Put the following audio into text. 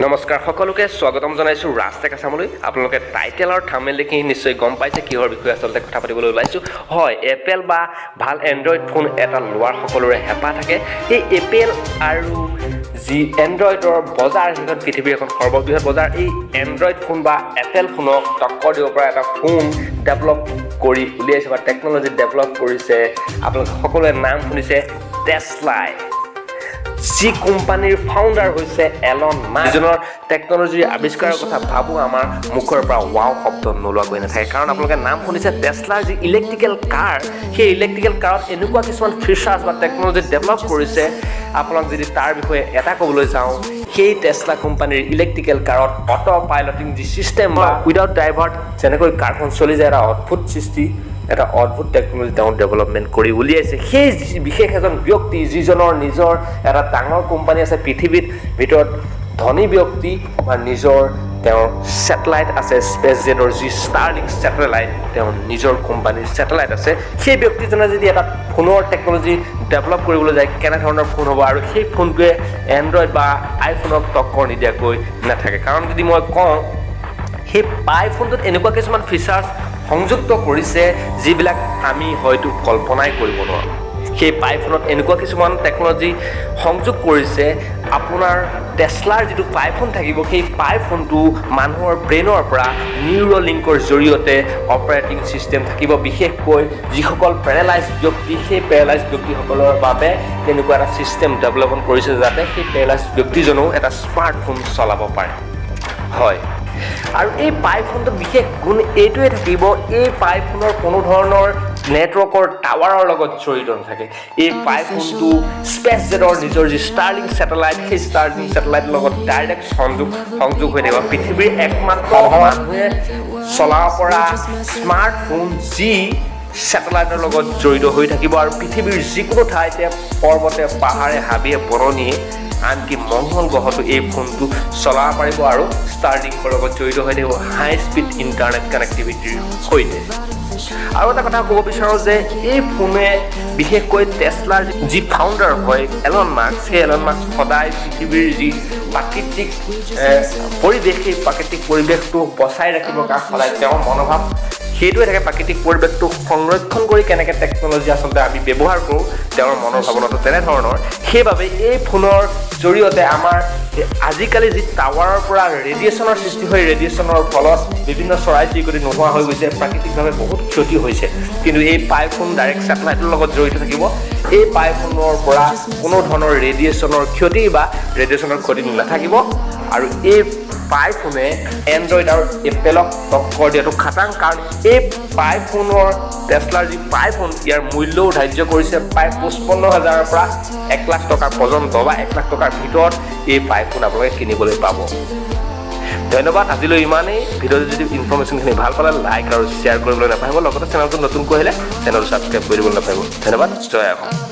নমস্কাৰ সকলোকে স্বাগতম জনাইছোঁ ৰাজটেক আছামলৈ। আপোনালোকে টাইটেল আৰু থাম্বনেইল দেখি নিশ্চয় গম পাইছে কিহৰ বিষয়ে আচলতে কথা পাতিবলৈ ওলাইছোঁ। হয়, এপল বা ভাল এণ্ড্ৰইড ফোন এটা লোৱাৰ সকলোৰে হেঁপাহ থাকে। এই এপল আৰু যি এণ্ড্ৰইডৰ বজাৰ, সেইখন পৃথিৱীৰ এখন সৰ্ববৃহৎ বজাৰ। এই এণ্ড্ৰইড ফোন বা এপল ফোনক টক্কৰ দিব পৰা এটা ফোন ডেভেলপ কৰি উলিয়াইছে বা টেকন'লজি ডেভেলপ কৰিছে। আপোনালোকে সকলোৱে নাম শুনিছে টেছলাই। যি কোম্পানীৰ ফাউণ্ডাৰ হৈছে এলন মাস্ক, যিজনৰ টেকন'লজিৰ আৱিষ্কাৰৰ কথা ভাবোঁ আমাৰ মুখৰ পৰা ৱাও শব্দ নোলোৱাকৈ নাথাকে। কাৰণ আপোনালোকে নাম শুনিছে টেছলাৰ যি ইলেক্ট্ৰিকেল কাৰ, সেই ইলেক্ট্ৰিকেল কাৰত এনেকুৱা কিছুমান ফিচাৰ্ছ বা টেকন'লজি ডেভেলপ কৰিছে। আপোনাক যদি তাৰ বিষয়ে এটা ক'বলৈ যাওঁ, সেই টেছলা কোম্পানীৰ ইলেক্ট্ৰিকেল কাৰত অটো পাইলটিং যি ছিষ্টেম বা উইদাউট ড্ৰাইভাৰ যেনেকৈ কাৰখন চলি যায়, এটা অদ্ভুত সৃষ্টি, এটা অদ্ভুত টেকন'লজি তেওঁ ডেভেলপমেণ্ট কৰি উলিয়াইছে। সেই বিশেষ এজন ব্যক্তি, যিজনৰ নিজৰ এটা ডাঙৰ কোম্পানী আছে, পৃথিৱীৰ ভিতৰত ধনী ব্যক্তি বা নিজৰ তেওঁৰ ছেটেলাইট আছে, স্পেচ জেটৰ যি ষ্টাৰলিংক ছেটেলাইট, তেওঁৰ নিজৰ কোম্পানীৰ ছেটেলাইট আছে। সেই ব্যক্তিজনে যদি এটা ফোনৰ টেকন'লজি ডেভেলপ কৰিবলৈ যায়, কেনেধৰণৰ ফোন হ'ব, আৰু সেই ফোনটোৱে এণ্ড্ৰইড বা আইফোনক টক্কৰ নিদিয়াকৈ নাথাকে। কাৰণ যদি মই কওঁ, সেই আইফোনটোত এনেকুৱা কিছুমান ফিচাৰ্ছ সংযুক্ত কৰিছে যিবিলাক আমি হয়তো কল্পনাই কৰিব নোৱাৰোঁ। সেই পাইফোনত এনেকুৱা কিছুমান টেকন'লজি সংযোগ কৰিছে, আপোনাৰ টেছলাৰ যিটো পাইফোন থাকিব, সেই পাইফোনটো মানুহৰ ব্ৰেইনৰ পৰা নিউৰ' লিংকৰ জৰিয়তে অপাৰেটিং ছিষ্টেম থাকিব। বিশেষকৈ যিসকল পেৰালাইজ ব্যক্তি, সেই পেৰালাইজ ব্যক্তিসকলৰ বাবে তেনেকুৱা এটা ছিষ্টেম ডেভেলপমেণ্ট কৰিছে যাতে সেই পেৰালাইজ ব্যক্তিজনেও এটা স্মাৰ্টফোন চলাব পাৰে। হয়, আৰু এই পাইফোনটোৰ বিশেষ গুণ এইটোৱে থাকিব, এই পাইফোনৰ কোনো ধৰণৰ নেটৱৰ্কৰ টাৱাৰৰ লগত জড়িত নাথাকে। এই পাইফোনটো স্পেচ জেটৰ নিজৰ যি ষ্টাৰলিংক ছেটেলাইট, সেই ষ্টাৰলিংক ছেটেলাইটৰ লগত ডাইৰেক্ট সংযোগ হৈ থাকিব। পৃথিৱীৰ একমাত্ৰ মানুহে চলাব পৰা স্মাৰ্টফোন যি ছেটেলাইটৰ লগত জড়িত হৈ থাকিব, আৰু পৃথিৱীৰ যিকোনো ঠাইতে, পৰ্বতে, পাহাৰে, হাবিয়ে, বননিয়ে, আনকি মংগল গ্ৰহতো এই ফোনটো চলাব পাৰিব আৰু ষ্টাৰলিংকৰ লগত জড়িত হৈ থাকিব হাই স্পীড ইণ্টাৰনেট কানেক্টিভিটিৰ সৈতে। আৰু এটা কথা ক'ব বিচাৰোঁ যে এই ফোনে বিশেষকৈ টেছলাৰ যি ফাউণ্ডাৰ হয় এলন মাস্ক, সেই এলন মাস্ক সদায় পৃথিৱীৰ যি প্ৰাকৃতিক পৰিৱেশ, সেই প্ৰাকৃতিক পৰিৱেশটো বচাই ৰাখিবৰ কাৰণে সদায় তেওঁৰ মনোভাৱ সেইটোৱে থাকে। প্ৰাকৃতিক পৰিৱেশটো সংৰক্ষণ কৰি কেনেকৈ টেকন'লজি আচলতে আমি ব্যৱহাৰ কৰোঁ, তেওঁৰ মনৰ ভাৱনাটো তেনেধৰণৰ। সেইবাবে এই ফোনৰ জৰিয়তে আমাৰ আজিকালি যি টাৱাৰৰ পৰা ৰেডিয়েশ্যনৰ সৃষ্টি হয়, ৰেডিয়েশ্যনৰ ফলত বিভিন্ন চৰাই চিৰিকটি নোহোৱা হৈ গৈছে, প্ৰাকৃতিকভাৱে বহুত ক্ষতি হৈছে। কিন্তু এই পাইফোন ডাইৰেক্ট ছেটেলাইটৰ লগত জড়িত থাকিব। এই পাইফোনৰ পৰা কোনো ধৰণৰ ৰেডিয়েশ্যনৰ ক্ষতি বা ৰেডিয়েশ্যনৰ ক্ষতি নাথাকিব। আৰু এই পাইফোনে এণ্ড্ৰইড আৰু এপলক টক্কৰ দিয়াটো খাটাং। কাৰণ এই পাইফোনৰ টেছলাৰ যি পাইফোন, ইয়াৰ মূল্যও ধাৰ্য কৰিছে প্ৰায় 55,000-ৰ পৰা 1 লাখ টকা পৰ্যন্ত বা 1 লাখ টকাৰ ভিতৰত এই পাইফোন আপোনালোকে কিনিবলৈ পাব। ধন্যবাদ, আজিলৈ ইমানেই। ভিডিঅ'টো যদি ইনফৰ্মেশ্যনখিনি ভাল পালে লাইক আৰু শ্বেয়াৰ কৰিবলৈ নাপাহৰিব। লগতে চেনেলটো নতুনকৈ আহিলে চেনেলটো ছাবস্ক্ৰাইব কৰিবলৈ নাপাহৰিব। ধন্যবাদ, জয় অসম।